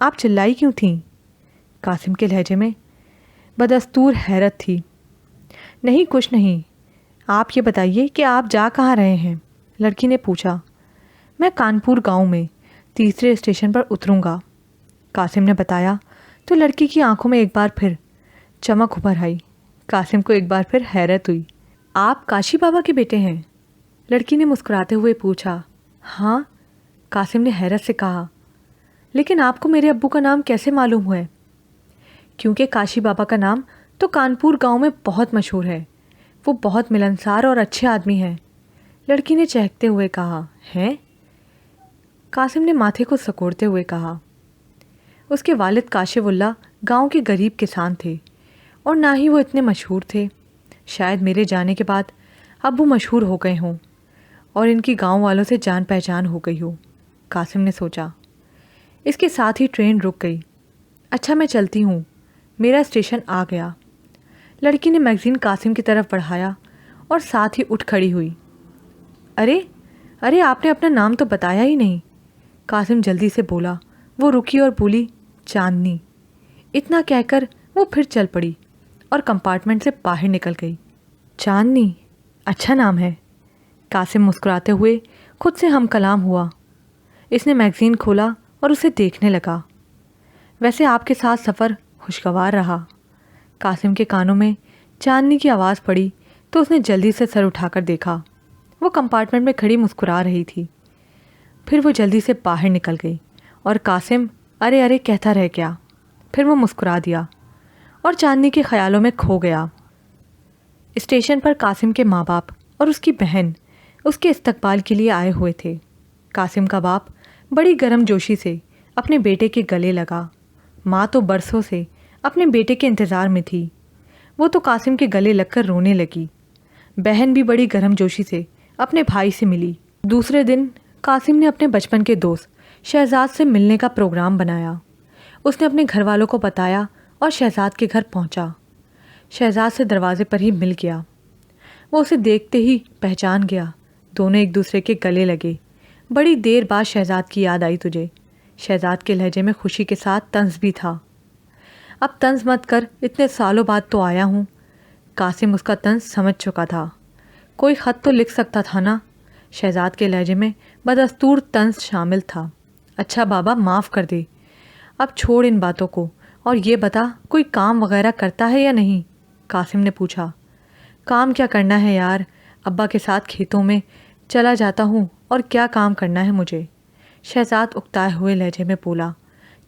آپ چلائی کیوں تھیں؟ قاسم کے لہجے میں بدستور حیرت تھی۔ نہیں کچھ نہیں، آپ یہ بتائیے کہ آپ جا کہاں رہے ہیں؟ لڑکی نے پوچھا۔ میں کانپور گاؤں میں 3 اسٹیشن پر اتروں گا، قاسم نے بتایا تو لڑکی کی آنکھوں میں ایک بار پھر چمک ابھر آئی۔ قاسم کو ایک بار پھر حیرت ہوئی۔ آپ کاشی بابا کے بیٹے ہیں؟ لڑکی نے مسکراتے ہوئے پوچھا۔ ہاں، قاسم نے حیرت سے کہا، لیکن آپ کو میرے ابو کا نام کیسے معلوم ہے؟ کیونکہ کاشی بابا کا نام تو کانپور گاؤں میں بہت مشہور ہے، وہ بہت ملنسار اور اچھے آدمی ہیں، لڑکی نے چہکتے ہوئے کہا۔ ہیں؟ قاسم نے ماتھے کو سکوڑتے ہوئے کہا۔ اس کے والد کاشف اللہ گاؤں کے غریب کسان تھے اور نہ ہی وہ اتنے مشہور تھے۔ شاید میرے جانے کے بعد ابو مشہور ہو گئے ہوں اور ان کی گاؤں والوں سے جان پہچان ہو گئی ہو، قاسم نے سوچا۔ اس کے ساتھ ہی ٹرین رک گئی۔ اچھا میں چلتی ہوں، میرا اسٹیشن آ گیا۔ لڑکی نے میگزین قاسم کی طرف بڑھایا اور ساتھ ہی اٹھ کھڑی ہوئی۔ ارے آپ نے اپنا نام تو بتایا ہی نہیں، قاسم جلدی سے بولا۔ وہ رکی اور بولی، چاندنی۔ اتنا کہہ کر وہ پھر چل پڑی اور کمپارٹمنٹ سے باہر نکل گئی۔ چاندنی اچھا نام ہے، قاسم مسکراتے ہوئے خود سے ہم کلام ہوا۔ اس نے میگزین کھولا اور اسے دیکھنے لگا۔ ویسے آپ کے ساتھ سفر خوشگوار رہا۔ قاسم کے کانوں میں چاندنی کی آواز پڑی تو اس نے جلدی سے سر اٹھا کر دیکھا۔ وہ کمپارٹمنٹ میں کھڑی مسکرا رہی تھی۔ پھر وہ جلدی سے باہر نکل گئی اور قاسم ارے کہتا رہ گیا۔ پھر وہ مسکرا دیا اور چاندنی کے خیالوں میں کھو گیا۔ اسٹیشن پر قاسم کے ماں باپ اور اس کی بہن اس کے استقبال کے لیے آئے ہوئے تھے۔ قاسم کا باپ بڑی گرم جوشی سے اپنے بیٹے کے گلے لگا۔ ماں تو برسوں سے اپنے بیٹے کے انتظار میں تھی، وہ تو قاسم کے گلے لگ کر رونے لگی۔ بہن بھی بڑی گرم جوشی سے اپنے بھائی سے ملی۔ دوسرے دن قاسم نے اپنے بچپن کے دوست شہزاد سے ملنے کا پروگرام بنایا۔ اس نے اپنے گھر والوں کو بتایا اور شہزاد کے گھر پہنچا۔ شہزاد سے دروازے پر ہی مل گیا۔ وہ اسے دیکھتے ہی پہچان گیا۔ دونوں ایک دوسرے کے گلے لگے۔ بڑی دیر بعد شہزاد کی یاد آئی تجھے؟ شہزاد کے لہجے میں خوشی کے ساتھ طنز بھی تھا۔ اب طنز مت کر، اتنے سالوں بعد تو آیا ہوں۔ قاسم اس کا طنز سمجھ چکا تھا۔ کوئی خط تو لکھ سکتا تھا نا؟ شہزاد کے لہجے میں بدستور طنز شامل تھا۔ اچھا بابا معاف کر دے، اب چھوڑ ان باتوں کو اور یہ بتا کوئی کام وغیرہ کرتا ہے یا نہیں؟ قاسم نے پوچھا۔ کام کیا کرنا ہے یار، ابا کے ساتھ کھیتوں میں چلا جاتا ہوں اور کیا کام کرنا ہے مجھے؟ شہزاد اکتائے ہوئے لہجے میں بولا،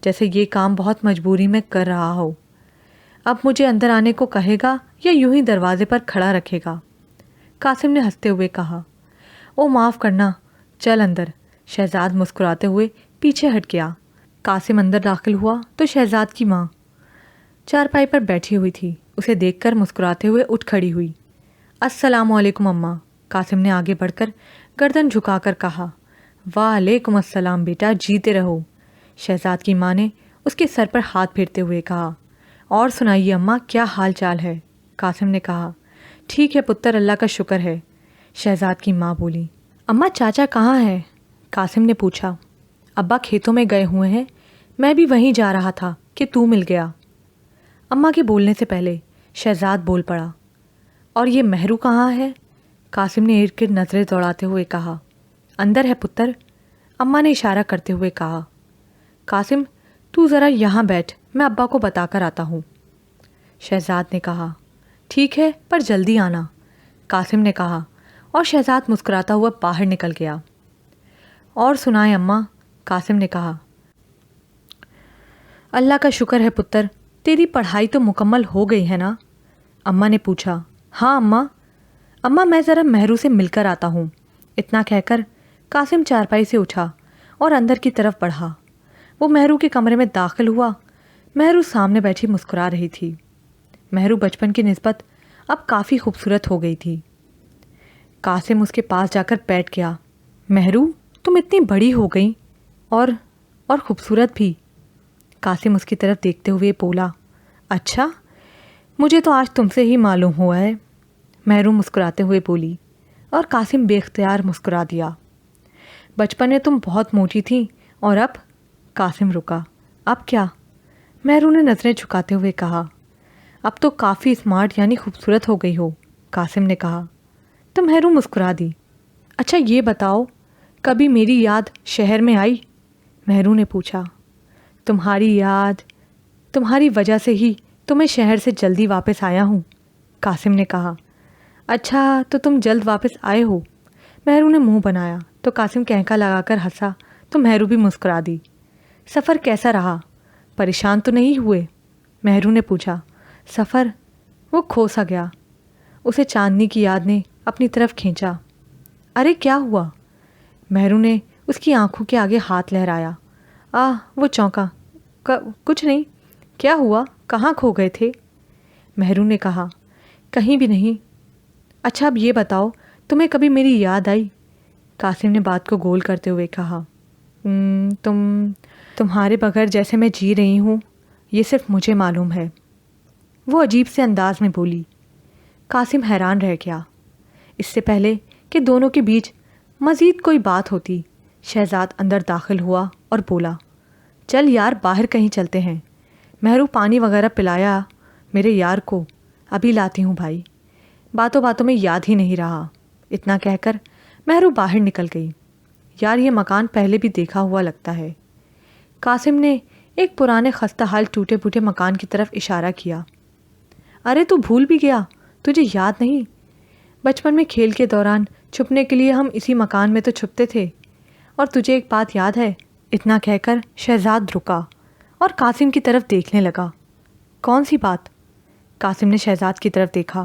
جیسے یہ کام بہت مجبوری میں کر رہا ہو۔ اب مجھے اندر آنے کو کہے گا یا یوں ہی دروازے پر کھڑا رکھے گا؟ قاسم نے ہنستے ہوئے کہا۔ او معاف کرنا، چل اندر۔ شہزاد مسکراتے ہوئے پیچھے ہٹ گیا۔ قاسم اندر داخل ہوا تو شہزاد کی ماں چارپائی پر بیٹھی ہوئی تھی۔ اسے دیکھ کر مسکراتے ہوئے اٹھ کھڑی ہوئی۔ السلام علیکم اماں، قاسم نے آگے بڑھ کر گردن جھکا کر کہا۔ وعلیکم السلام بیٹا، جیتے رہو، شہزاد کی ماں نے اس کے سر پر ہاتھ پھیرتے ہوئے کہا۔ اور سنائیے اماں، کیا حال چال ہے؟ قاسم نے کہا۔ ٹھیک ہے پتر، اللہ کا شکر ہے، شہزاد کی ماں بولی۔ اماں چاچا کہاں ہے؟ قاسم نے پوچھا۔ ابا کھیتوں میں گئے ہوئے ہیں، میں بھی وہیں جا رہا تھا کہ تو مل گیا۔ اماں کے بولنے سے پہلے شہزاد بول پڑا۔ اور یہ مہرو کہاں ہے؟ قاسم نے ارد گرد نظریں دوڑاتے ہوئے کہا۔ اندر ہے پتر، اماں نے اشارہ کرتے ہوئے کہا۔ قاسم تو ذرا یہاں بیٹھ، میں ابا کو بتا کر آتا ہوں، شہزاد نے کہا۔ ٹھیک ہے پر جلدی آنا، قاسم نے کہا اور شہزاد مسکراتا ہوا باہر نکل گیا۔ اور سنائیں اماں، قاسم نے کہا۔ اللہ کا شکر ہے پتر، تیری پڑھائی تو مکمل ہو گئی ہے نا؟ اماں نے پوچھا۔ ہاں اماں میں ذرا مہرو سے مل کر آتا ہوں۔ اتنا کہہ کر قاسم چارپائی سے اٹھا اور اندر کی طرف بڑھا۔ وہ مہرو کے کمرے میں داخل ہوا۔ مہرو سامنے بیٹھی مسکرا رہی تھی۔ مہرو بچپن کی نسبت اب کافی خوبصورت ہو گئی تھی۔ قاسم اس کے پاس جا کر بیٹھ گیا۔ مہرو تم اتنی بڑی ہو گئی اور خوبصورت بھی، قاسم اس کی طرف دیکھتے ہوئے بولا۔ اچھا، مجھے تو آج تم سے ہی معلوم ہوا ہے، مہرو مسکراتے ہوئے بولی اور قاسم بے اختیار مسکرا دیا۔ بچپن میں تم بہت موٹی تھیں اور اب، قاسم رکا۔ اب کیا؟ مہرو نے نظریں جھکاتے ہوئے کہا۔ اب تو کافی اسمارٹ یعنی خوبصورت ہو گئی ہو، قاسم نے کہا۔ تو مہرو مسکرا دی۔ اچھا یہ بتاؤ، کبھی میری یاد شہر میں آئی؟ مہرو نے پوچھا۔ تمہاری یاد، تمہاری وجہ سے ہی تو میں شہر سے جلدی واپس آیا ہوں، قاسم نے کہا۔ اچھا تو تم جلد واپس آئے ہو؟ مہرو نے منہ بنایا تو قاسم کہنکا لگا کر ہنسا تو مہرو بھی مسکرا دی۔ سفر کیسا رہا؟ پریشان تو نہیں ہوئے؟ مہرو نے پوچھا۔ سفر؟ وہ کھو سا گیا۔ اسے چاندنی کی یاد نے اپنی طرف کھینچا۔ ارے کیا ہوا؟ مہرو نے اس کی آنکھوں کے آگے ہاتھ لہرایا۔ وہ چونکا۔ کچھ نہیں۔ کیا ہوا؟ کہاں کھو گئے تھے؟ مہرو نے کہا، کہیں بھی نہیں۔ اچھا اب یہ بتاؤ، تمہیں کبھی میری یاد آئی؟ قاسم نے بات کو گول کرتے ہوئے کہا۔ تمہارے بغیر جیسے میں جی رہی ہوں یہ صرف مجھے معلوم ہے، وہ عجیب سے انداز میں بولی۔ قاسم حیران رہ گیا۔ اس سے پہلے کہ دونوں کے بیچ مزید کوئی بات ہوتی، شہزاد اندر داخل ہوا اور بولا، چل یار باہر کہیں چلتے ہیں، مہرو پانی وغیرہ پلایا میرے یار کو، ابھی لاتی ہوں بھائی، باتوں باتوں میں یاد ہی نہیں رہا۔ اتنا کہہ کر مہرو باہر نکل گئی۔ یار یہ مکان پہلے بھی دیکھا ہوا لگتا ہے۔ قاسم نے ایک پرانے خستہ حال ٹوٹے پھوٹے مکان کی طرف اشارہ کیا۔ ارے تو بھول بھی گیا، تجھے یاد نہیں؟ بچپن میں کھیل کے دوران چھپنے کے لیے ہم اسی مکان میں تو چھپتے تھے، اور تجھے ایک بات یاد ہے؟ اتنا کہہ کر شہزاد رکا اور قاسم کی طرف دیکھنے لگا۔ کون سی بات؟ قاسم نے شہزاد کی طرف دیکھا۔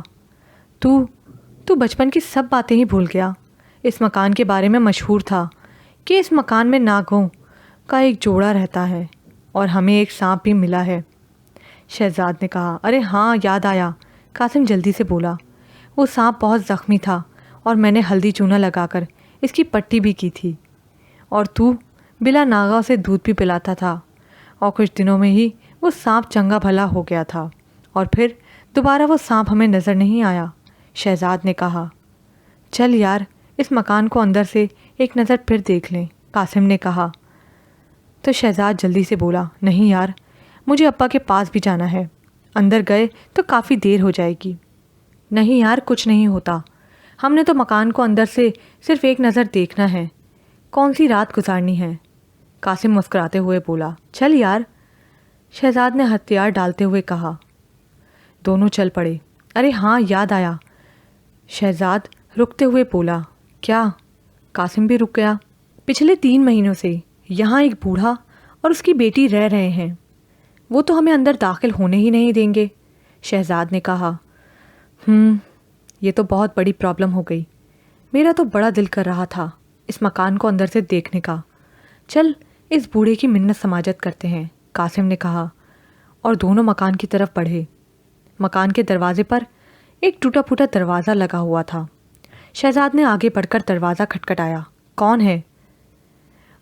تو بچپن کی سب باتیں ہی بھول گیا۔ اس مکان کے بارے میں مشہور تھا کہ اس مکان میں ناگوں کا ایک جوڑا رہتا ہے اور ہمیں ایک سانپ بھی ملا ہے، شہزاد نے کہا۔ ارے ہاں یاد آیا، قاسم جلدی سے بولا۔ وہ سانپ بہت زخمی تھا اور میں نے ہلدی چونا لگا کر اس کی پٹی بھی کی تھی، اور تو بلا ناغا اسے دودھ بھی پلاتا تھا، اور کچھ دنوں میں ہی وہ سانپ چنگا بھلا ہو گیا تھا، اور پھر دوبارہ وہ سانپ ہمیں نظر نہیں آیا، شہزاد نے کہا۔ چل یار اس مکان کو اندر سے ایک نظر پھر دیکھ لیں، قاسم نے کہا۔ تو شہزاد جلدی سے بولا، نہیں یار مجھے ابا کے پاس بھی جانا ہے، اندر گئے تو کافی دیر ہو جائے گی۔ نہیں یار کچھ نہیں ہوتا، ہم نے تو مکان کو اندر سے صرف ایک نظر دیکھنا ہے، کون سی رات گزارنی ہے، قاسم مسکراتے ہوئے بولا۔ چل یار، شہزاد نے ہتھیار ڈالتے ہوئے کہا۔ دونوں چل پڑے۔ ارے ہاں یاد آیا، شہزاد رکتے ہوئے بولا۔ کیا؟ قاسم بھی رک گیا۔ پچھلے 3 مہینوں سے یہاں ایک بوڑھا اور اس کی بیٹی رہ رہے ہیں، وہ تو ہمیں اندر داخل ہونے ہی نہیں دیں گے، شہزاد نے کہا۔ یہ تو بہت بڑی پرابلم ہو گئی، میرا تو بڑا دل کر رہا تھا اس مکان کو اندر سے دیکھنے کا، چل اس بوڑھے کی منت سماجت کرتے ہیں، قاسم نے کہا، اور دونوں مکان کی طرف بڑھے۔ مکان کے دروازے پر ایک ٹوٹا پھوٹا دروازہ لگا ہوا تھا۔ شہزاد نے آگے بڑھ کر دروازہ کھٹکھٹایا۔ کون ہے؟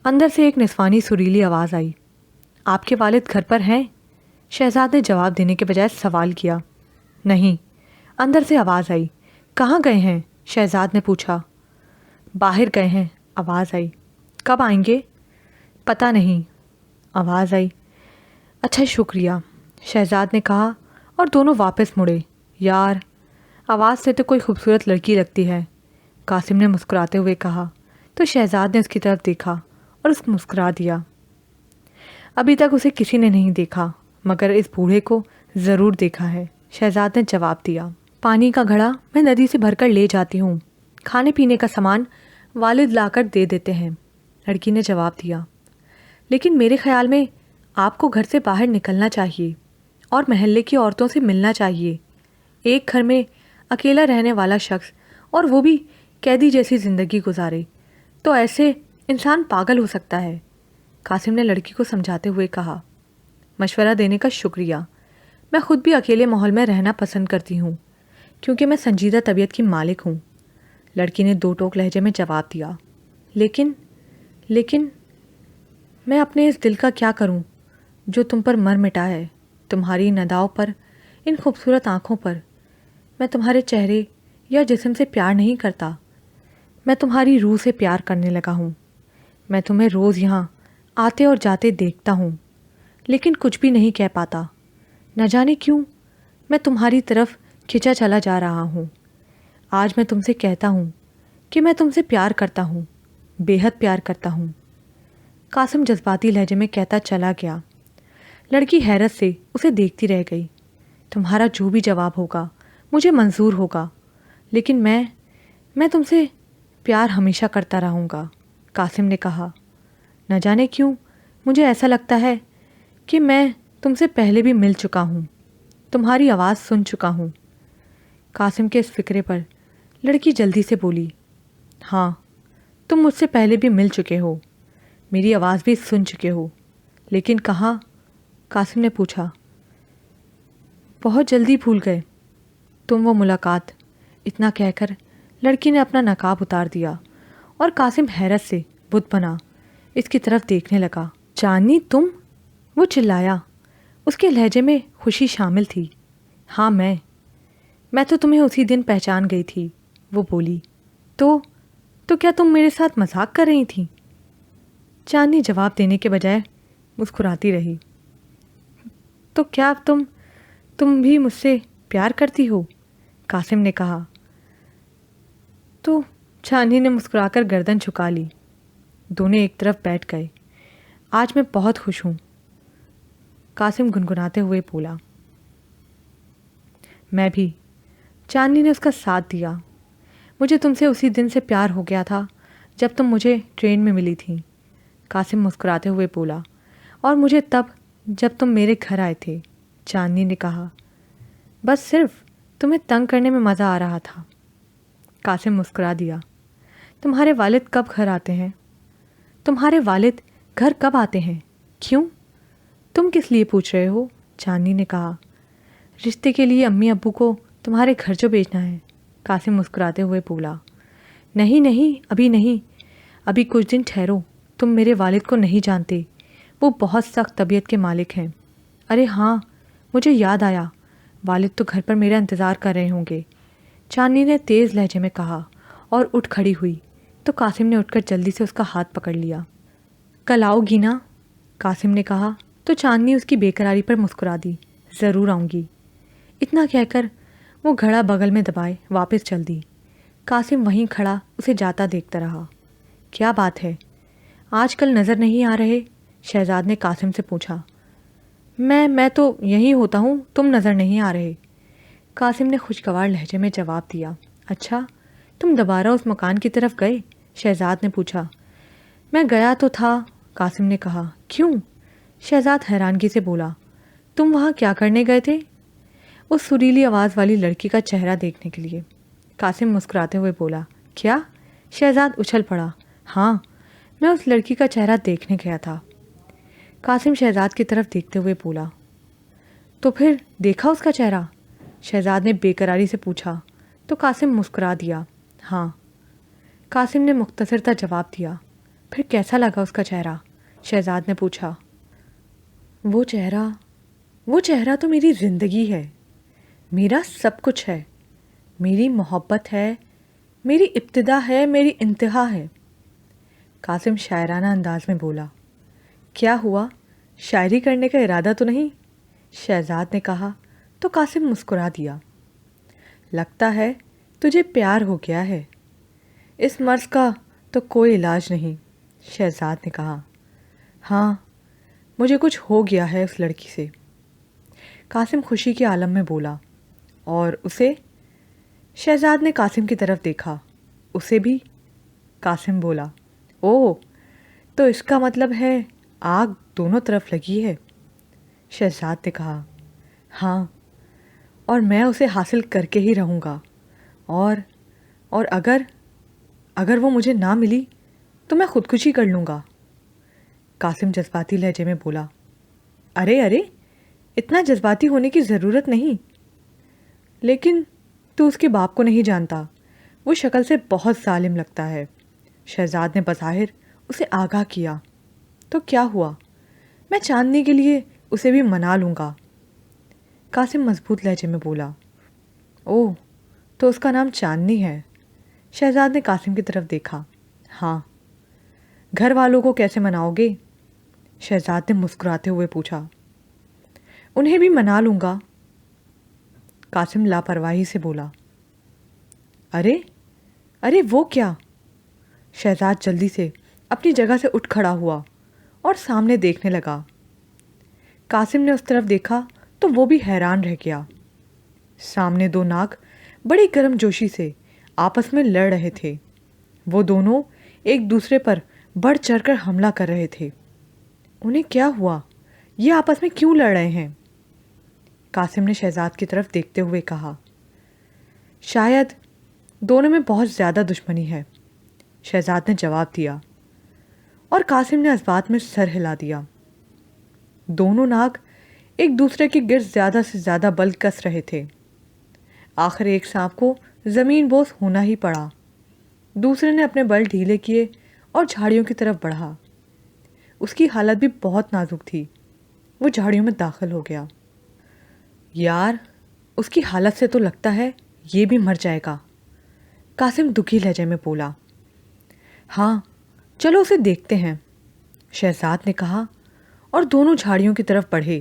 اندر سے ایک نسوانی سریلی آواز آئی۔ آپ کے والد گھر پر ہیں؟ شہزاد نے جواب دینے کے بجائے سوال کیا۔ نہیں، اندر سے آواز آئی۔ کہاں گئے ہیں؟ شہزاد نے پوچھا۔ باہر گئے ہیں، آواز آئی۔ کب آئیں گے؟ پتہ نہیں، آواز آئی۔ اچھا شکریہ، شہزاد نے کہا اور دونوں واپس مڑے۔ یار آواز سے تو کوئی خوبصورت لڑکی لگتی ہے، قاسم نے مسکراتے ہوئے کہا، تو شہزاد نے اس کی طرف دیکھا اور اس کو مسکرا دیا۔ ابھی تک اسے کسی نے نہیں دیکھا مگر اس بوڑھے کو ضرور دیکھا ہے، شہزاد نے جواب دیا۔ پانی کا گھڑا میں ندی سے بھر کر لے جاتی ہوں، کھانے پینے کا سامان والد لا کر دے دیتے ہیں، لڑکی نے جواب دیا۔ لیکن میرے خیال میں آپ کو گھر سے باہر نکلنا چاہیے اور محلے کی عورتوں سے ملنا چاہیے۔ ایک گھر میں اکیلا رہنے والا شخص اور وہ بھی قیدی جیسی زندگی گزارے تو ایسے انسان پاگل ہو سکتا ہے، قاسم نے لڑکی کو سمجھاتے ہوئے کہا۔ مشورہ دینے کا شکریہ، میں خود بھی اکیلے ماحول میں رہنا پسند کرتی ہوں کیونکہ میں سنجیدہ طبیعت کی مالک ہوں، لڑکی نے 2 ٹوک لہجے میں جواب دیا۔ لیکن میں اپنے اس دل کا کیا کروں جو تم پر مر مٹا ہے، تمہاری نداؤں پر، ان خوبصورت آنکھوں پر۔ میں تمہارے چہرے یا جسم سے پیار نہیں کرتا، میں تمہاری روح سے پیار کرنے لگا ہوں۔ میں تمہیں روز یہاں آتے اور جاتے دیکھتا ہوں، لیکن کچھ بھی نہیں کہہ پاتا۔ نہ جانے کیوں میں تمہاری طرف کھنچا چلا جا رہا ہوں۔ آج میں تم سے کہتا ہوں کہ میں تم سے پیار کرتا ہوں، بے حد پیار کرتا ہوں، قاسم جذباتی لہجے میں کہتا چلا گیا۔ لڑکی حیرت سے اسے دیکھتی رہ گئی۔ تمہارا جو بھی جواب ہوگا مجھے منظور ہوگا، لیکن میں تم سے پیار ہمیشہ کرتا رہوں گا، قاسم نے کہا۔ نہ جانے کیوں مجھے ایسا لگتا ہے کہ میں تم سے پہلے بھی مل چکا ہوں، تمہاری آواز سن چکا ہوں۔ قاسم کے اس فکرے پر لڑکی جلدی سے بولی، ہاں تم مجھ سے پہلے بھی مل چکے ہو، میری آواز بھی سن چکے ہو، لیکن کہاں؟ قاسم نے پوچھا۔ بہت جلدی بھول گئے تم وہ ملاقات۔ اتنا کہہ کر لڑکی نے اپنا نقاب اتار دیا اور قاسم حیرت سے بت بنا اس کی طرف دیکھنے لگا۔ چاندنی تم؟ وہ چلایا، اس کے لہجے میں خوشی شامل تھی۔ ہاں میں تو تمہیں اسی دن پہچان گئی تھی، وہ بولی۔ تو کیا تم میرے ساتھ مذاق کر رہی تھیں؟ چاندنی جواب دینے کے بجائے مسکراتی رہی۔ تو کیا تم بھی مجھ سے پیار کرتی ہو؟ قاسم نے کہا۔ تو چاندنی نے مسکرا کر گردن جھکا لی۔ دونوں ایک طرف بیٹھ گئے۔ آج میں بہت خوش ہوں، قاسم گنگناتے ہوئے بولا۔ میں بھی، چاندنی نے اس کا ساتھ دیا۔ مجھے تم سے اسی دن سے پیار ہو گیا تھا جب تم مجھے ٹرین میں ملی تھی، قاسم مسکراتے ہوئے بولا۔ اور مجھے تب جب تم میرے گھر آئے تھے، چاندنی نے کہا۔ بس صرف تمہیں تنگ کرنے میں مزہ آ رہا تھا، قاسم مسکرا دیا۔ تمہارے والد کب گھر آتے ہیں؟ تمہارے والد گھر کب آتے ہیں؟ کیوں؟ تم کس لیے پوچھ رہے ہو؟ چاندنی نے کہا۔ رشتے کے لیے امی ابو کو تمہارے گھر جو بھیجنا ہے، قاسم مسکراتے ہوئے بولا۔ نہیں، ابھی نہیں، ابھی کچھ دن ٹھہرو، تم میرے والد کو نہیں جانتے، وہ بہت سخت طبیعت کے مالک ہیں۔ ارے ہاں، مجھے یاد آیا، والد تو گھر پر میرا انتظار کر رہے ہوں گے، چاندنی نے تیز لہجے میں کہا اور اٹھ کھڑی ہوئی تو قاسم نے اٹھ کر جلدی سے اس کا ہاتھ پکڑ لیا۔ کل آؤ گی نا؟ قاسم نے کہا تو چاندنی اس کی بے قراری پر مسکرا دی۔ ضرور آؤں گی، اتنا کہہ کر وہ گھڑا بغل میں دبائے واپس چل دی۔ قاسم وہیں کھڑا اسے جاتا دیکھتا رہا۔ کیا بات ہے، آج کل نظر نہیں آ رہے؟ شہزاد نے قاسم سے پوچھا۔ میں تو یہیں ہوتا ہوں، تم نظر نہیں آ رہے، قاسم نے خوشگوار لہجے میں جواب دیا۔ اچھا، تم دوبارہ اس مکان کی طرف گئے؟ شہزاد نے پوچھا۔ میں گیا تو تھا، قاسم نے کہا۔ کیوں؟ شہزاد حیرانگی سے بولا۔ تم وہاں کیا کرنے گئے تھے؟ اس سریلی آواز والی لڑکی کا چہرہ دیکھنے کے لیے، قاسم مسکراتے ہوئے بولا۔ کیا؟ شہزاد اچھل پڑا۔ ہاں، میں اس لڑکی کا چہرہ دیکھنے گیا تھا، قاسم شہزاد کی طرف دیکھتے ہوئے بولا۔ تو پھر دیکھا اس کا چہرہ؟ شہزاد نے بے قراری سے پوچھا تو قاسم مسکرا دیا۔ ہاں، قاسم نے مختصر سا جواب دیا۔ پھر کیسا لگا اس کا چہرہ؟ شہزاد نے پوچھا۔ وہ چہرہ تو میری زندگی ہے، میرا سب کچھ ہے، میری محبت ہے، میری ابتدا ہے، میری انتہا ہے، قاسم شاعرانہ انداز میں بولا۔ کیا ہوا، شاعری کرنے کا ارادہ تو نہیں؟ شہزاد نے کہا تو قاسم مسکرا دیا۔ لگتا ہے تجھے پیار ہو گیا ہے، اس مرض کا تو کوئی علاج نہیں، شہزاد نے کہا۔ ہاں، مجھے کچھ ہو گیا ہے اس لڑکی سے، قاسم خوشی کے عالم میں بولا۔ اور اسے؟ شہزاد نے قاسم کی طرف دیکھا۔ اسے بھی؟ قاسم بولا۔ اوہ، تو اس کا مطلب ہے آگ دونوں طرف لگی ہے، شہزاد نے کہا۔ ہاں، اور میں اسے حاصل کر کے ہی رہوں گا، اور اگر وہ مجھے نہ ملی تو میں خودکشی کر لوں گا، قاسم جذباتی لہجے میں بولا۔ ارے اتنا جذباتی ہونے کی ضرورت نہیں، لیکن تو اس کے باپ کو نہیں جانتا، وہ شکل سے بہت ظالم لگتا ہے، شہزاد نے بظاہر اسے آگاہ کیا۔ تو کیا ہوا، میں چاندنی کے لیے اسے بھی منا لوں گا، قاسم مضبوط لہجے میں بولا۔ اوہ، تو اس کا نام چاندنی ہے، شہزاد نے قاسم کی طرف دیکھا۔ ہاں، گھر والوں کو کیسے مناؤ گے؟ شہزاد نے مسکراتے ہوئے پوچھا۔ انہیں بھی منا لوں گا۔ قاسم لاپرواہی سے بولا۔ ارے ارے وہ کیا؟ شہزاد جلدی سے اپنی جگہ سے اٹھ کھڑا ہوا اور سامنے دیکھنے لگا۔ قاسم نے اس طرف دیکھا تو وہ بھی حیران رہ گیا۔ سامنے دو ناگ بڑی گرم جوشی سے آپس میں لڑ رہے تھے۔ وہ دونوں ایک دوسرے پر بڑھ چڑھ کر حملہ کر رہے تھے۔ انہیں کیا ہوا؟ یہ آپس میں کیوں لڑ رہے ہیں؟ قاسم نے شہزاد کی طرف دیکھتے ہوئے کہا۔ شاید دونوں میں بہت زیادہ دشمنی ہے، شہزاد نے جواب دیا، اور قاسم نے اس بات میں سر ہلا دیا۔ دونوں ناگ ایک دوسرے کے گرد زیادہ سے زیادہ بل کس رہے تھے۔ آخر ایک سانپ کو زمین بوس ہونا ہی پڑا۔ دوسرے نے اپنے بل ڈھیلے کیے اور جھاڑیوں کی طرف بڑھا۔ اس کی حالت بھی بہت نازک تھی۔ وہ جھاڑیوں میں داخل ہو گیا۔ یار، اس کی حالت سے تو لگتا ہے یہ بھی مر جائے گا، قاسم دکھی لہجے میں بولا۔ ہاں چلو اسے دیکھتے ہیں، شہزاد نے کہا، اور دونوں جھاڑیوں کی طرف بڑھے،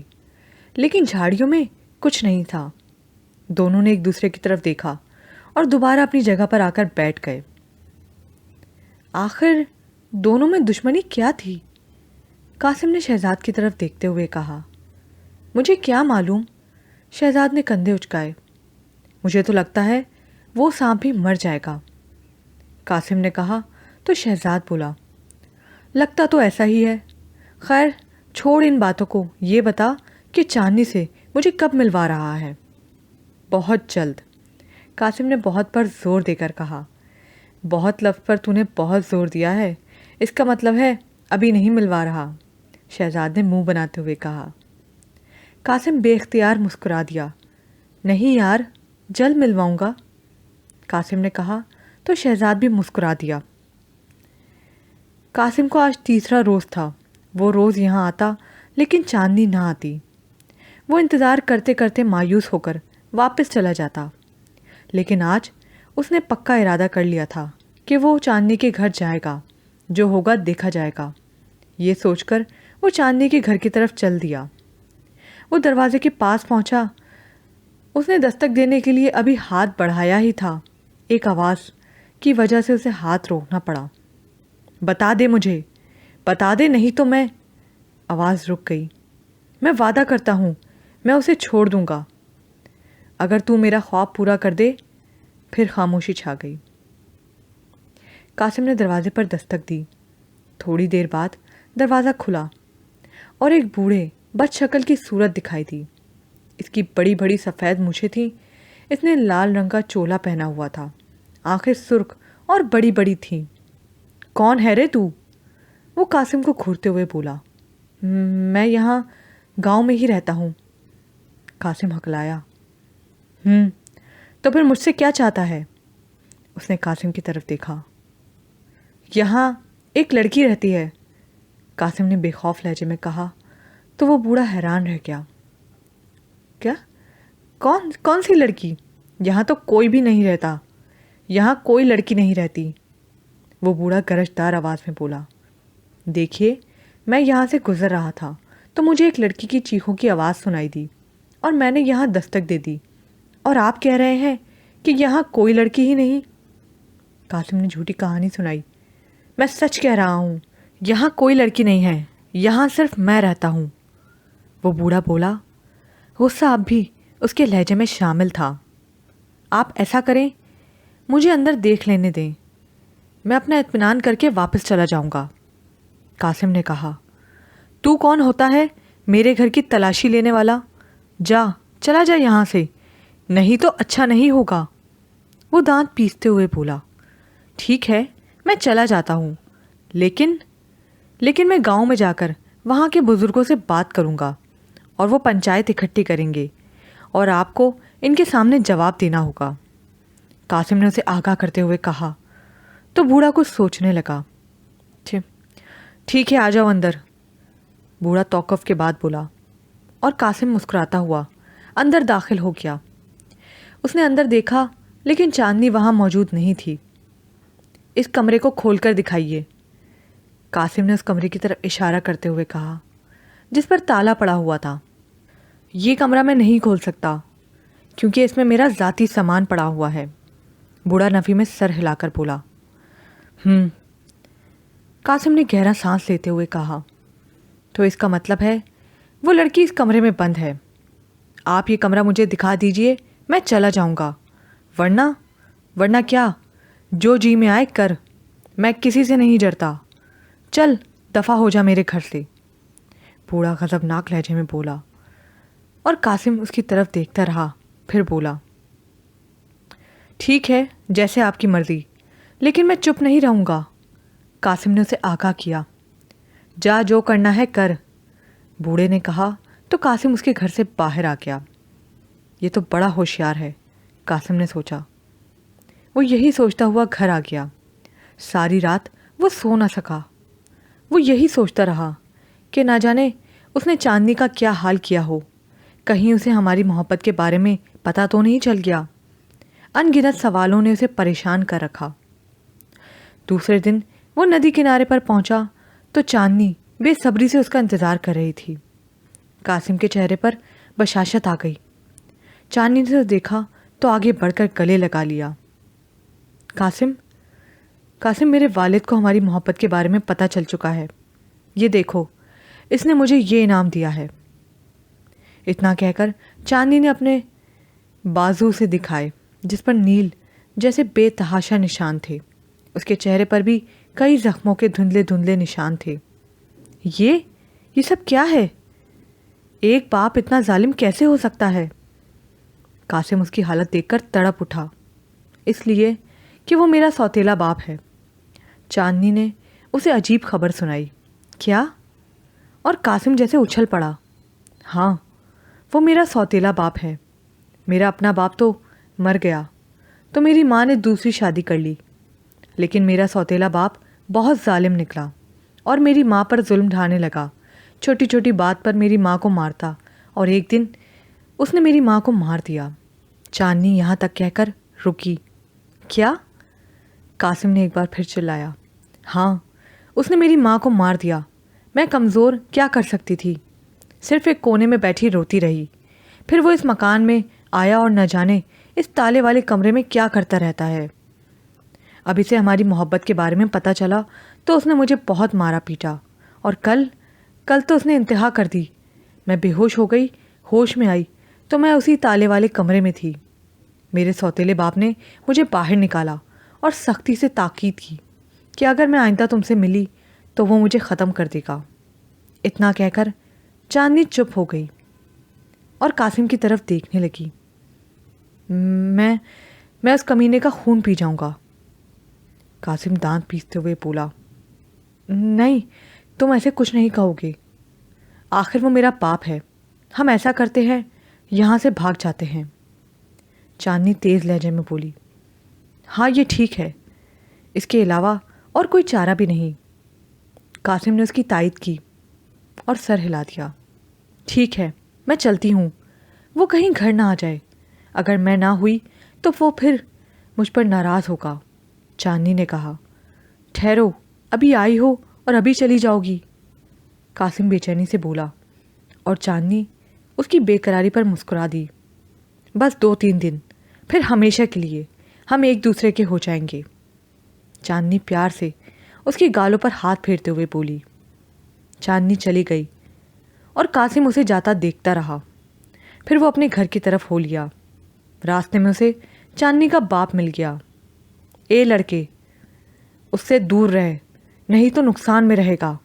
لیکن جھاڑیوں میں کچھ نہیں تھا۔ دونوں نے ایک دوسرے کی طرف دیکھا اور دوبارہ اپنی جگہ پر آ کر بیٹھ گئے۔ آخر دونوں میں دشمنی کیا تھی؟ قاسم نے شہزاد کی طرف دیکھتے ہوئے کہا۔ مجھے کیا معلوم، شہزاد نے کندھے اچکائے۔ مجھے تو لگتا ہے وہ سانپ بھی مر جائے گا، قاسم نے کہا تو شہزاد بولا، لگتا تو ایسا ہی ہے۔ خیر چھوڑ ان باتوں کو، یہ بتا کہ چاندنی سے مجھے کب ملوا رہا ہے؟ بہت جلد، قاسم نے بہت پر زور دے کر کہا۔ بہت لفظ پر تو نے بہت زور دیا ہے، اس کا مطلب ہے ابھی نہیں ملوا رہا، شہزاد نے منہ بناتے ہوئے کہا۔ قاسم بے اختیار مسکرا دیا۔ نہیں یار، جلد ملواؤں گا، قاسم نے کہا تو شہزاد بھی مسکرا دیا۔ قاسم کو آج تیسرا روز تھا۔ وہ روز یہاں آتا لیکن چاندنی نہ آتی۔ وہ انتظار کرتے کرتے مایوس ہو کر واپس چلا جاتا، لیکن آج اس نے پکا ارادہ کر لیا تھا کہ وہ چاندنی کے گھر جائے گا، جو ہوگا دیکھا جائے گا۔ یہ سوچ کر وہ چاندنی کے گھر کی طرف چل دیا۔ وہ دروازے کے پاس پہنچا۔ اس نے دستک دینے کے لیے ابھی ہاتھ بڑھایا ہی تھا، ایک آواز کی وجہ سے اسے ہاتھ روکنا پڑا۔ بتا دے مجھے، بتا دے، نہیں تو میں… آواز رک گئی۔ میں وعدہ کرتا ہوں میں اسے چھوڑ دوں گا اگر تو میرا خواب پورا کر دے۔ پھر خاموشی چھا گئی۔ قاسم نے دروازے پر دستک دی۔ تھوڑی دیر بعد دروازہ کھلا اور ایک بوڑھے بد شکل کی صورت دکھائی دی۔ اس کی بڑی بڑی سفید مونچھیں تھیں۔ اس نے لال رنگ کا چولا پہنا ہوا تھا، آنکھیں سرخ اور بڑی بڑی تھیں۔ کون ہے رے تو؟ وہ قاسم کو گھورتے ہوئے بولا۔ میں یہاں گاؤں میں ہی رہتا ہوں، قاسم ہکلایا۔ تو پھر مجھ سے کیا چاہتا ہے؟ اس نے قاسم کی طرف دیکھا۔ یہاں ایک لڑکی رہتی ہے، قاسم نے بے خوف لہجے میں کہا تو وہ بوڑھا حیران رہ گیا۔ کیا؟ کون سی لڑکی؟ یہاں تو کوئی بھی نہیں رہتا، یہاں کوئی لڑکی نہیں رہتی، وہ بوڑھا گرجدار آواز میں بولا۔ دیکھیے، میں یہاں سے گزر رہا تھا تو مجھے ایک لڑکی کی چیخوں کی آواز سنائی دی اور میں نے یہاں دستک دے دی، اور آپ کہہ رہے ہیں کہ یہاں کوئی لڑکی ہی نہیں؟ قاسم نے جھوٹی کہانی سنائی۔ میں سچ کہہ رہا ہوں، یہاں کوئی لڑکی نہیں ہے، یہاں صرف میں رہتا ہوں، وہ بوڑھا بولا۔ غصہ اب بھی اس کے لہجے میں شامل تھا۔ آپ ایسا کریں، مجھے اندر دیکھ لینے دیں، میں اپنا اطمینان کر کے واپس چلا جاؤں گا، قاسم نے کہا۔ تو کون ہوتا ہے میرے گھر کی تلاشی لینے والا؟ چلا جا یہاں سے، نہیں تو اچھا نہیں ہوگا، وہ دانت پیستے ہوئے بولا۔ ٹھیک ہے، میں چلا جاتا ہوں، لیکن میں گاؤں میں جا کر وہاں کے بزرگوں سے بات کروں گا اور وہ پنچایت اکٹھی کریں گے اور آپ کو ان کے سامنے جواب دینا ہوگا، قاسم نے اسے آگاہ کرتے ہوئے کہا تو بوڑھا کچھ سوچنے لگا۔ ٹھیک ہے، آ جاؤ اندر، بوڑھا توقف کے بعد بولا، اور قاسم مسکراتا ہوا اندر داخل ہو گیا۔ اس نے اندر دیکھا لیکن چاندنی وہاں موجود نہیں تھی۔ اس کمرے کو کھول کر دکھائیے، قاسم نے اس کمرے کی طرف اشارہ کرتے ہوئے کہا، جس پر تالا پڑا ہوا تھا۔ یہ کمرہ میں نہیں کھول سکتا کیونکہ اس میں میرا ذاتی سامان پڑا ہوا ہے، بوڑھا نفی میں سر ہلا کر بولا۔ قاسم نے گہرا سانس لیتے ہوئے کہا، تو اس کا مطلب ہے وہ لڑکی اس کمرے میں بند ہے۔ آپ یہ کمرہ مجھے دکھا دیجئے، میں چلا جاؤں گا، ورنہ کیا، جو جی میں آئے کر، میں کسی سے نہیں ڈرتا، چل دفع ہو جا میرے گھر سے، بوڑھا غضبناک لہجے میں بولا۔ اور قاسم اس کی طرف دیکھتا رہا، پھر بولا، ٹھیک ہے جیسے آپ کی مرضی، لیکن میں چپ نہیں رہوں گا۔ قاسم نے اسے آگاہ کیا، جا جو کرنا ہے کر، بوڑھے نے کہا تو قاسم اس کے گھر سے باہر آ گیا۔ یہ تو بڑا ہوشیار ہے، قاسم نے سوچا۔ وہ یہی سوچتا ہوا گھر آ گیا۔ ساری رات وہ سو نہ سکا۔ وہ یہی سوچتا رہا کہ نہ جانے اس نے چاندنی کا کیا حال کیا ہو، کہیں اسے ہماری محبت کے بارے میں پتہ تو نہیں چل گیا۔ ان گنت سوالوں نے اسے پریشان کر رکھا۔ دوسرے دن وہ ندی کنارے پر پہنچا تو چاندنی بے صبری سے اس کا انتظار کر رہی تھی۔ قاسم کے چہرے پر بشاشت آ گئی۔ چاندنی نے اسے دیکھا تو آگے بڑھ کر گلے لگا لیا۔ قاسم، میرے والد کو ہماری محبت کے بارے میں پتہ چل چکا ہے، یہ دیکھو، اس نے مجھے یہ انعام دیا ہے۔ اتنا کہہ کر چاندنی نے اپنے بازو سے دکھائے جس پر نیل جیسے بے تحاشا نشان تھے۔ اس کے چہرے پر بھی کئی زخموں کے دھندلے دھندلے نشان تھے۔ یہ سب کیا ہے؟ ایک باپ اتنا ظالم کیسے ہو سکتا ہے؟ قاسم اس کی حالت دیکھ کر تڑپ اٹھا، اس لیے کہ وہ میرا سوتیلا باپ ہے۔ چاندنی نے اسے عجیب خبر سنائی۔ کیا؟ اور قاسم جیسے اچھل پڑا۔ ہاں، وہ میرا سوتیلا باپ ہے۔ میرا اپنا باپ تو مر گیا تو میری ماں نے دوسری شادی کر لی، لیکن میرا سوتیلا باپ بہت ظالم نکلا اور میری ماں پر ظلم ڈھانے لگا۔ چھوٹی چھوٹی بات پر میری ماں کو مارتا، اور ایک دن اس نے میری ماں کو مار دیا۔ چاندنی یہاں تک کہہ کر رکی۔ کیا؟ قاسم نے ایک بار پھر چلایا۔ ہاں، اس نے میری ماں کو مار دیا۔ میں کمزور کیا کر سکتی تھی، صرف ایک کونے میں بیٹھی روتی رہی۔ پھر وہ اس مکان میں آیا اور نہ جانے اس تالے والے کمرے میں کیا کرتا رہتا ہے۔ اب اسے ہماری محبت کے بارے میں پتہ چلا تو اس نے مجھے بہت مارا پیٹا، اور کل تو اس نے انتہا کر دی۔ میں بے ہوش ہو گئی، ہوش میں آئی تو میں اسی تالے والے کمرے میں تھی۔ میرے سوتیلے باپ نے مجھے باہر نکالا اور سختی سے تاکید کی کہ اگر میں آئندہ تم سے ملی تو وہ مجھے ختم کر دے گا۔ اتنا کہہ کر چاندنی چپ ہو گئی اور قاسم کی طرف دیکھنے لگی۔ میں اس کمینے کا خون پی جاؤں گا، قاسم دانت پیستے ہوئے بولا۔ نہیں، تم ایسے کچھ نہیں کہو گے، آخر وہ میرا باپ ہے۔ ہم ایسا کرتے ہیں، یہاں سے بھاگ جاتے ہیں، چاندنی تیز لہجے میں بولی۔ ہاں، یہ ٹھیک ہے، اس کے علاوہ اور کوئی چارہ بھی نہیں، قاسم نے اس کی تائید کی اور سر ہلا دیا۔ ٹھیک ہے، میں چلتی ہوں، وہ کہیں گھر نہ آ جائے، اگر میں نہ ہوئی تو وہ پھر مجھ پر ناراض ہوگا، چاندنی نے کہا۔ ٹھہرو، ابھی آئی ہو اور ابھی چلی جاؤ گی، قاسم بے چینی سے بولا، اور چاندنی اس کی بے قراری پر مسکرا دی۔ بس 2-3 دن، پھر ہمیشہ کے لیے ہم ایک دوسرے کے ہو جائیں گے، چاندنی پیار سے اس کی گالوں پر ہاتھ پھیرتے ہوئے بولی۔ چاندنی چلی گئی اور قاسم اسے جاتا دیکھتا رہا۔ پھر وہ اپنے گھر کی طرف ہو لیا۔ راستے میں اسے چاندنی کا باپ مل گیا۔ اے لڑکے، اس سے دور رہ، نہیں تو نقصان میں رہے گا،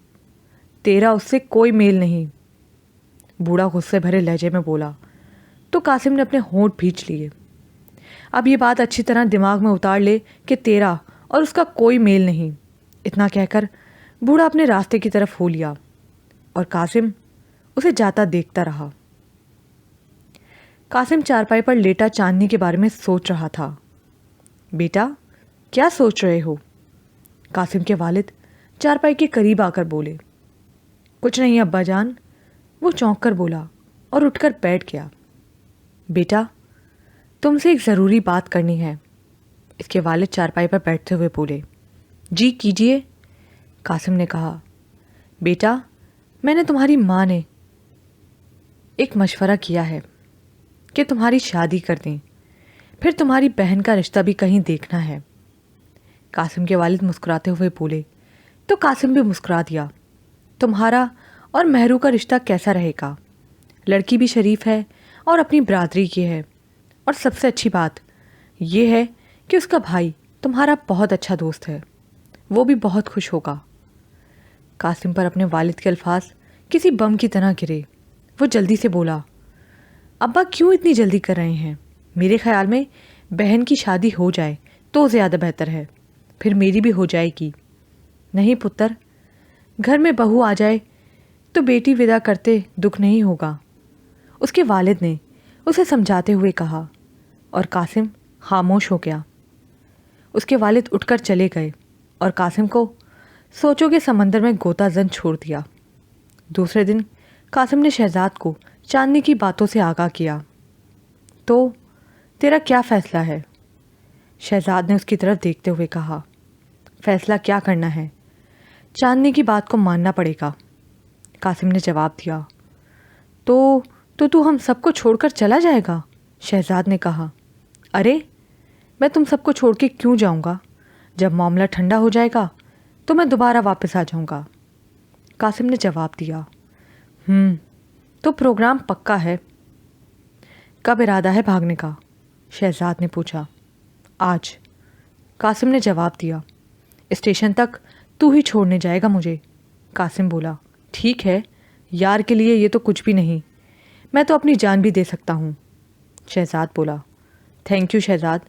تیرا اس سے کوئی میل نہیں، بوڑھا غصے بھرے لہجے میں بولا تو قاسم نے اپنے ہونٹ بھینچ لیے۔ اب یہ بات اچھی طرح دماغ میں اتار لے کہ تیرا اور اس کا کوئی میل نہیں، اتنا کہہ کر بوڑھا اپنے راستے کی طرف ہو لیا اور قاسم اسے جاتا دیکھتا رہا۔ قاسم چارپائی پر لیٹا چاندنی کے بارے میں سوچ رہا تھا۔ بیٹا، کیا سوچ رہے ہو؟ قاسم کے والد چارپائی کے قریب آ کر بولے۔ کچھ نہیں ابا جان، وہ چونک کر بولا اور اٹھ کر بیٹھ گیا۔ بیٹا، تم سے ایک ضروری بات کرنی ہے، اس کے والد چارپائی پر بیٹھتے ہوئے بولے۔ جی کیجیے، قاسم نے کہا۔ بیٹا، میں نے تمہاری ماں نے ایک مشورہ کیا ہے کہ تمہاری شادی کر دیں، پھر تمہاری بہن کا رشتہ بھی کہیں دیکھنا ہے۔ قاسم کے والد مسکراتے ہوئے بولے تو قاسم بھی مسکرا دیا۔ تمہارا اور مہرو کا رشتہ کیسا رہے گا؟ لڑکی بھی شریف ہے اور اپنی برادری کی ہے، اور سب سے اچھی بات یہ ہے کہ اس کا بھائی تمہارا بہت اچھا دوست ہے، وہ بھی بہت خوش ہوگا۔ قاسم پر اپنے والد کے الفاظ کسی بم کی طرح گرے۔ وہ جلدی سے بولا، ابا کیوں اتنی جلدی کر رہے ہیں؟ میرے خیال میں بہن کی شادی ہو جائے تو زیادہ بہتر ہے، پھر میری بھی ہو جائے گی۔ نہیں پتر، گھر میں بہو آ جائے تو بیٹی ودا کرتے دکھ نہیں ہوگا، اس کے والد نے اسے سمجھاتے ہوئے کہا، اور قاسم خاموش ہو گیا۔ اس کے والد اٹھ کر چلے گئے اور قاسم کو سوچوں کے سمندر میں غوطہ زن چھوڑ دیا۔ دوسرے دن قاسم نے شہزاد کو چاندنی کی باتوں سے آگاہ کیا۔ تو تیرا کیا فیصلہ ہے؟ شہزاد نے اس کی طرف دیکھتے ہوئے کہا، فیصلہ کیا کرنا ہے؟ چاندنی کی بات کو ماننا پڑے گا۔ قاسم نے جواب دیا۔ تو ہم سب کو چھوڑ کر چلا جائے گا؟ شہزاد نے کہا۔ ارے میں تم سب کو چھوڑ کے کیوں جاؤں گا؟ جب معاملہ ٹھنڈا ہو جائے گا تو میں دوبارہ واپس آ جاؤں گا۔ قاسم نے جواب دیا۔ تو پروگرام پکا ہے؟ کب ارادہ ہے بھاگنے کا؟ شہزاد نے پوچھا۔ آج، قاسم نے جواب دیا۔ اسٹیشن تک تو ہی چھوڑنے جائے گا مجھے؟ قاسم بولا۔ ٹھیک ہے، یار کے لیے یہ تو کچھ بھی نہیں، میں تو اپنی جان بھی دے سکتا ہوں۔ شہزاد بولا۔ Thank you Shahzad.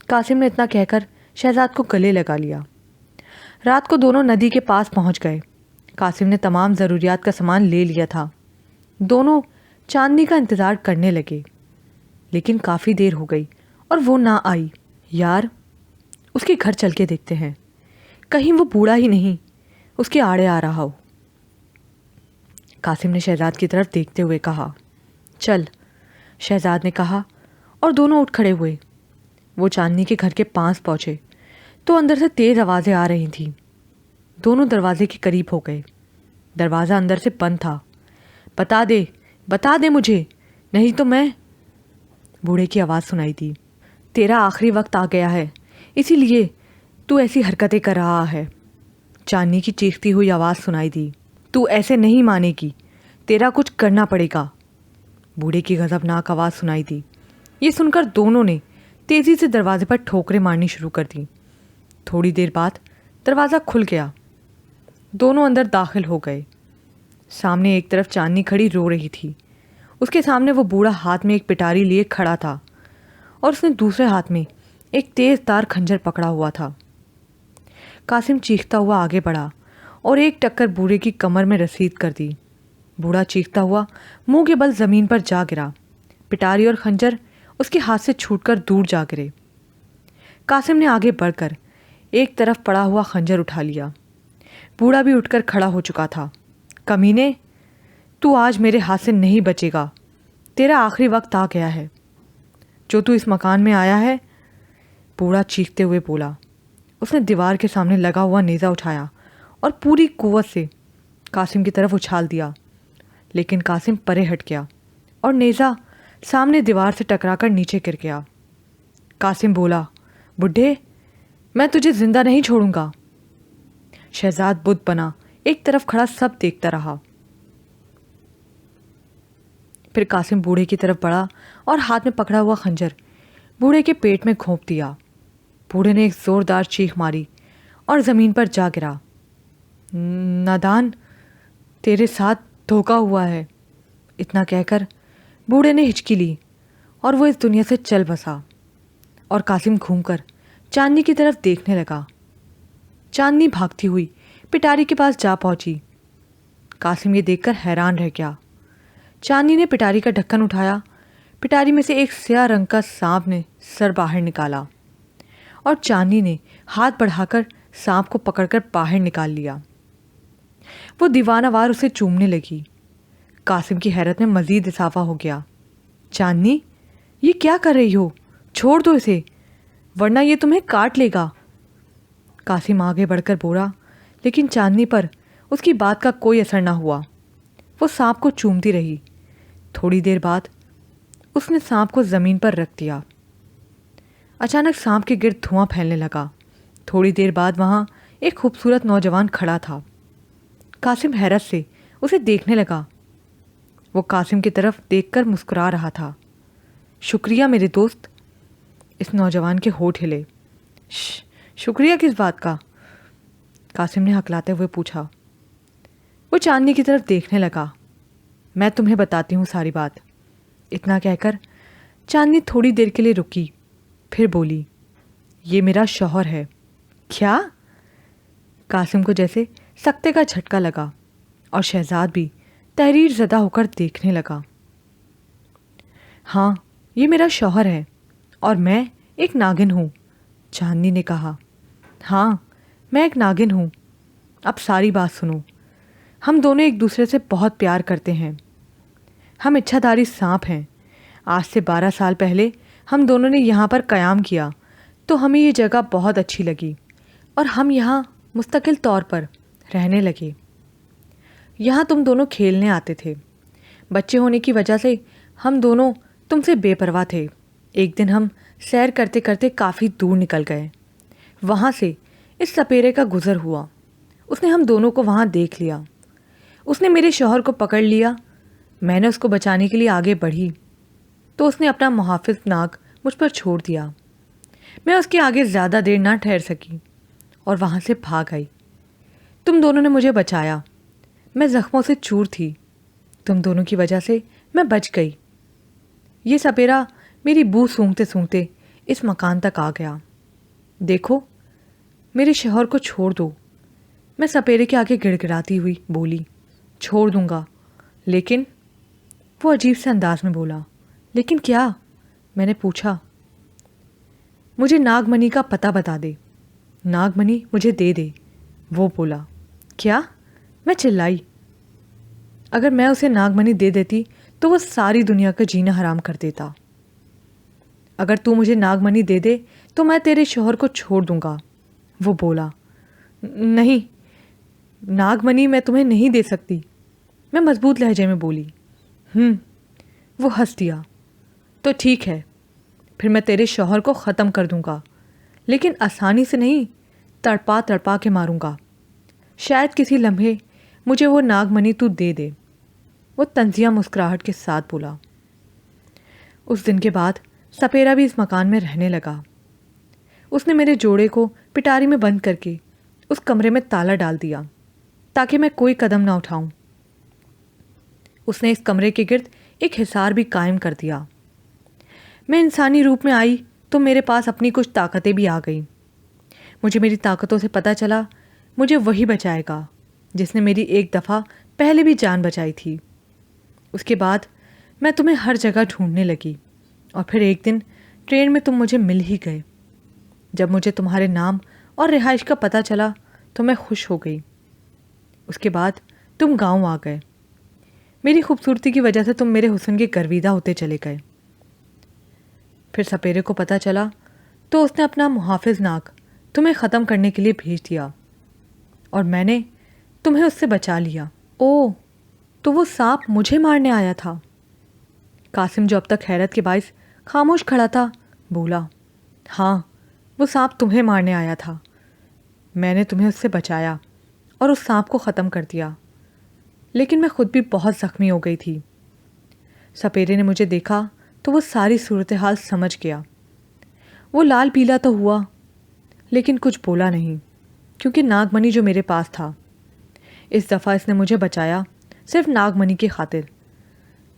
قاسم نے اتنا کہہ کر شہزاد کو گلے لگا لیا۔ رات کو دونوں ندی کے پاس پہنچ گئے۔ قاسم نے تمام ضروریات کا سامان لے لیا تھا۔ دونوں چاندنی کا انتظار کرنے لگے، لیکن کافی دیر ہو گئی اور وہ نہ آئی۔ یار، اس کے گھر چل کے دیکھتے ہیں، کہیں وہ بوڑھا ہی نہیں اس کے آڑے آ رہا ہو۔ قاسم نے شہزاد کی طرف دیکھتے ہوئے کہا۔ چل، شہزاد نے کہا، اور دونوں اٹھ کھڑے ہوئے۔ وہ چاندنی کے گھر کے پاس پہنچے تو اندر سے تیز آوازیں آ رہی تھیں۔ دونوں دروازے کے قریب ہو گئے۔ دروازہ اندر سے بند تھا۔ بتا دے مجھے، نہیں تو میں… بوڑھے کی آواز سنائی دی۔ تیرا آخری وقت آ گیا ہے، اسی لیے تو ایسی حرکتیں کر رہا ہے۔ چاندنی کی چیختی ہوئی آواز سنائی دی۔ تو ایسے نہیں مانے گی، تیرا کچھ کرنا پڑے گا۔ بوڑھے کی غضبناک آواز سنائی دی۔ یہ سن کر دونوں نے تیزی سے دروازے پر ٹھوکریں مارنی شروع کر دیں۔ تھوڑی دیر بعد دروازہ کھل گیا۔ دونوں اندر داخل ہو گئے۔ سامنے ایک طرف چاندنی کھڑی رو رہی تھی۔ اس کے سامنے وہ بوڑھا ہاتھ میں ایک پٹاری لیے کھڑا تھا، اور اس نے دوسرے ہاتھ میں ایک تیز تار خنجر پکڑا ہوا تھا۔ قاسم چیختا ہوا آگے بڑھا اور ایک ٹکر بوڑھے کی کمر میں رسید کر دی۔ بوڑھا چیختا ہوا منہ کے بل زمین پر جا گرا۔ پٹاری اور خنجر اس کے ہاتھ سے چھوٹ کر دور جا گرے۔ قاسم نے آگے بڑھ کر ایک طرف پڑا ہوا خنجر اٹھا لیا۔ بوڑھا بھی اٹھ کر کھڑا ہو چکا تھا۔ کمینے، تو آج میرے ہاتھ سے نہیں بچے گا، تیرا آخری وقت آ گیا ہے۔ جو تو اس مکان میں آیا ہے، بوڑھا چیختے ہوئے بولا۔ اس نے دیوار کے سامنے لگا ہوا نیزہ اٹھایا اور پوری قوت سے قاسم کی طرف اچھال دیا، لیکن قاسم پرے ہٹ گیا اور نیزہ سامنے دیوار سے ٹکرا کر نیچے گر گیا۔ قاسم بولا، بڈھے، میں تجھے زندہ نہیں چھوڑوں گا۔ شہزاد بت بنا ایک طرف کھڑا سب دیکھتا رہا۔ پھر قاسم بوڑھے کی طرف بڑھا اور ہاتھ میں پکڑا ہوا خنجر بوڑھے کے پیٹ میں گھونپ دیا۔ بوڑھے نے ایک زوردار چیخ ماری اور زمین پر جا گرا۔ نادان، تیرے ساتھ دھوکا ہوا ہے، اتنا کہہ کر بوڑھے نے ہچکی لی اور وہ اس دنیا سے چل بسا۔ اور قاسم گھوم کر چاندنی کی طرف دیکھنے لگا۔ چاندنی بھاگتی ہوئی پٹاری کے پاس جا پہنچی۔ قاسم یہ دیکھ کر حیران رہ گیا۔ چاندنی نے پٹاری کا ڈھکن اٹھایا۔ پٹاری میں سے ایک سیاہ رنگ کا سانپ نے سر باہر نکالا، اور چاندنی نے ہاتھ بڑھا کر سانپ کو پکڑ کر باہر نکال لیا۔ وہ دیوانہ وار اسے چومنے لگی۔ قاسم کی حیرت میں مزید اضافہ ہو گیا۔ چاندنی، یہ کیا کر رہی ہو؟ چھوڑ دو اسے، ورنہ یہ تمہیں کاٹ لے گا۔ قاسم آگے بڑھ کر بولا، لیکن چاندنی پر اس کی بات کا کوئی اثر نہ ہوا۔ وہ سانپ کو چومتی رہی۔ تھوڑی دیر بعد اس نے سانپ کو زمین پر رکھ دیا۔ اچانک سانپ کے گرد دھواں پھیلنے لگا۔ تھوڑی دیر بعد وہاں ایک خوبصورت نوجوان کھڑا تھا۔ قاسم حیرت سے اسے دیکھنے لگا۔ وہ قاسم کی طرف دیکھ کر مسکرا رہا تھا۔ شکریہ میرے دوست۔ اس نوجوان کے ہونٹ ہلے۔ شکریہ کس بات کا؟ قاسم نے ہکلاتے ہوئے پوچھا۔ وہ چاندنی کی طرف دیکھنے لگا۔ میں تمہیں بتاتی ہوں ساری بات۔ اتنا کہہ کر چاندنی تھوڑی دیر کے لیے رکی، پھر بولی، یہ میرا شوہر ہے۔ کیا؟ قاسم کو جیسے سکتے کا جھٹکا لگا اور شہزاد بھی تحریر زدہ ہو کر دیکھنے لگا۔ ہاں، یہ میرا شوہر ہے اور میں ایک ناگن ہوں، چاندنی نے کہا۔ ہاں، میں ایک ناگن ہوں۔ اب ساری بات سنو۔ ہم دونوں ایک دوسرے سے بہت پیار کرتے ہیں۔ ہم اچھا داری سانپ ہیں۔ آج سے 12 سال پہلے ہم دونوں نے یہاں پر قیام کیا تو ہمیں یہ جگہ بہت اچھی لگی اور ہم یہاں مستقل طور پر رہنے لگے۔ یہاں تم دونوں کھیلنے آتے تھے۔ بچے ہونے کی وجہ سے ہم دونوں تم سے بے پرواہ تھے۔ ایک دن ہم سیر کرتے کرتے کافی دور نکل گئے۔ وہاں سے اس سپیرے کا گزر ہوا۔ اس نے ہم دونوں کو وہاں دیکھ لیا۔ اس نے میرے شوہر کو پکڑ لیا۔ میں نے اس کو بچانے کے لیے آگے بڑھی تو اس نے اپنا محافظ ناگ مجھ پر چھوڑ دیا۔ میں اس کے آگے زیادہ دیر نہ ٹھہر سکی اور وہاں سے بھاگ آئی۔ تم دونوں نے مجھے بچایا۔ میں زخموں سے چور تھی۔ تم دونوں کی وجہ سے میں بچ گئی۔ یہ سپیرا میری بو سونگتے سونگتے اس مکان تک آ گیا۔ دیکھو، میرے شوہر کو چھوڑ دو۔ میں سپیرے کے آگے گڑ گڑاتی ہوئی بولی، چھوڑ دوں گا، لیکن… وہ عجیب سے انداز میں بولا، لیکن کیا؟ میں نے پوچھا۔ مجھے ناگ منی کا پتہ بتا دے۔ ناگ منی مجھے دے دے، وہ بولا۔ کیا؟ میں چلائی۔ اگر میں اسے ناگ منی دے دیتی تو وہ ساری دنیا کا جینا حرام کر دیتا۔ اگر تو مجھے ناگ منی دے دے تو میں تیرے شوہر کو چھوڑ دوں گا، وہ بولا۔ نہیں، ناگ منی میں تمہیں نہیں دے سکتی، میں مضبوط لہجے میں بولی۔ وہ ہنس دیا۔ تو ٹھیک ہے، پھر میں تیرے شوہر کو ختم کر دوں گا، لیکن آسانی سے نہیں، تڑپا تڑپا کے ماروں گا۔ شاید کسی لمحے مجھے وہ ناگ منی تو دے دے، وہ طنزیہ مسکراہٹ کے ساتھ بولا۔ اس دن کے بعد سپیرا بھی اس مکان میں رہنے لگا۔ اس نے میرے جوڑے کو پٹاری میں بند کر کے اس کمرے میں تالا ڈال دیا تاکہ میں کوئی قدم نہ اٹھاؤں۔ اس نے اس کمرے کے گرد ایک حصار بھی قائم کر دیا۔ میں انسانی روپ میں آئی تو میرے پاس اپنی کچھ طاقتیں بھی آ گئیں۔ مجھے میری طاقتوں سے پتہ چلا مجھے وہی بچائے گا جس نے میری ایک دفعہ پہلے بھی جان بچائی تھی۔ اس کے بعد میں تمہیں ہر جگہ ڈھونڈنے لگی اور پھر ایک دن ٹرین میں تم مجھے مل ہی گئے۔ جب مجھے تمہارے نام اور رہائش کا پتہ چلا تو میں خوش ہو گئی۔ اس کے بعد تم گاؤں آ گئے۔ میری خوبصورتی کی وجہ سے تم میرے حسن کے گرویدہ ہوتے چلے گئے۔ پھر سپیرے کو پتہ چلا تو اس نے اپنا محافظ ناگ تمہیں ختم کرنے کے لیے بھیج دیا اور میں نے تمہیں اس سے بچا لیا۔ اوہ، تو وہ سانپ مجھے مارنے آیا تھا؟ قاسم جو اب تک حیرت کے باعث خاموش کھڑا تھا بولا، ہاں، وہ سانپ تمہیں مارنے آیا تھا۔ میں نے تمہیں اس سے بچایا اور اس سانپ کو ختم کر دیا، لیکن میں خود بھی بہت زخمی ہو گئی تھی۔ سپیرے نے مجھے دیکھا تو وہ ساری صورتحال سمجھ گیا۔ وہ لال پیلا تو ہوا لیکن کچھ بولا نہیں، کیونکہ ناگ منی جو میرے پاس تھا۔ اس دفعہ اس نے مجھے بچایا صرف ناگ منی کی خاطر۔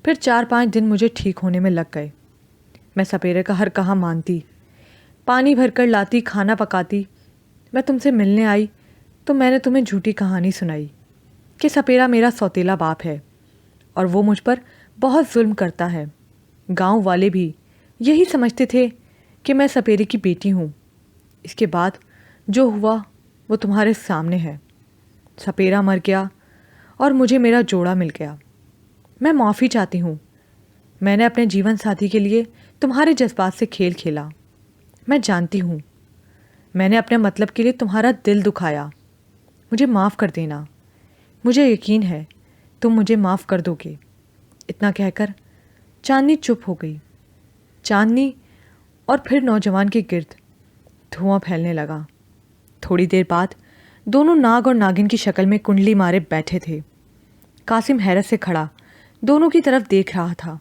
پھر 4-5 دن مجھے ٹھیک ہونے میں لگ گئے۔ میں سپیرے کا ہر کہا مانتی، پانی بھر کر لاتی، کھانا پکاتی۔ میں تم سے ملنے آئی تو میں نے تمہیں جھوٹی کہانی سنائی کہ سپیرا میرا سوتیلا باپ ہے اور وہ مجھ پر بہت ظلم کرتا ہے۔ گاؤں والے بھی یہی سمجھتے تھے کہ میں سپیرے کی بیٹی ہوں۔ اس کے بعد جو ہوا وہ تمہارے سامنے ہے۔ سپیرا مر گیا اور مجھے میرا جوڑا مل گیا۔ میں معافی چاہتی ہوں۔ میں نے اپنے جیون ساتھی کے لیے تمہارے جذبات سے کھیل کھیلا۔ میں جانتی ہوں میں نے اپنے مطلب کے لیے تمہارا دل دکھایا۔ مجھے معاف کر دینا۔ مجھے یقین ہے تم مجھے معاف کر دو گے۔ اتنا کہہ کر چاندنی چپ ہو گئی۔ چاندنی اور پھر نوجوان کے گرد دھواں پھیلنے لگا۔ تھوڑی دیر بعد دونوں ناگ اور ناگن کی شکل میں کنڈلی مارے بیٹھے تھے۔ قاسم حیرت سے کھڑا دونوں کی طرف دیکھ رہا تھا۔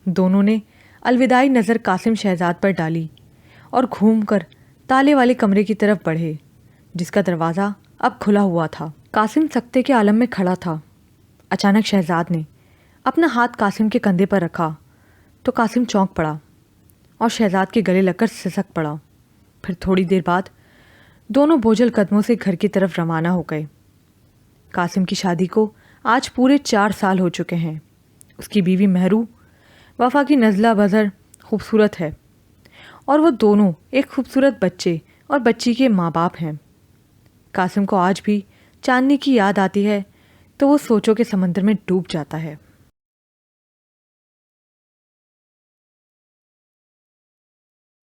دونوں نے الوداعی نظر قاسم شہزاد پر ڈالی اور گھوم کر تالے والے کمرے کی طرف بڑھے جس کا دروازہ اب کھلا ہوا تھا۔ قاسم سکتے کے عالم میں کھڑا تھا۔ اچانک شہزاد نے اپنا ہاتھ قاسم کے کندھے پر رکھا تو قاسم چونک پڑا اور شہزاد کے گلے لگ کر سسک پڑا۔ پھر تھوڑی دیر بعد دونوں بوجھل قدموں سے گھر کی طرف روانہ ہو گئے۔ قاسم کی شادی کو آج پورے 4 سال ہو چکے ہیں۔ اس کی بیوی مہرو وفا کی نزلہ بزر خوبصورت ہے اور وہ دونوں ایک خوبصورت بچے اور بچی کے ماں باپ ہیں۔ قاسم کو آج بھی چاندنی کی یاد آتی ہے تو وہ سوچوں کے سمندر میں ڈوب جاتا ہے۔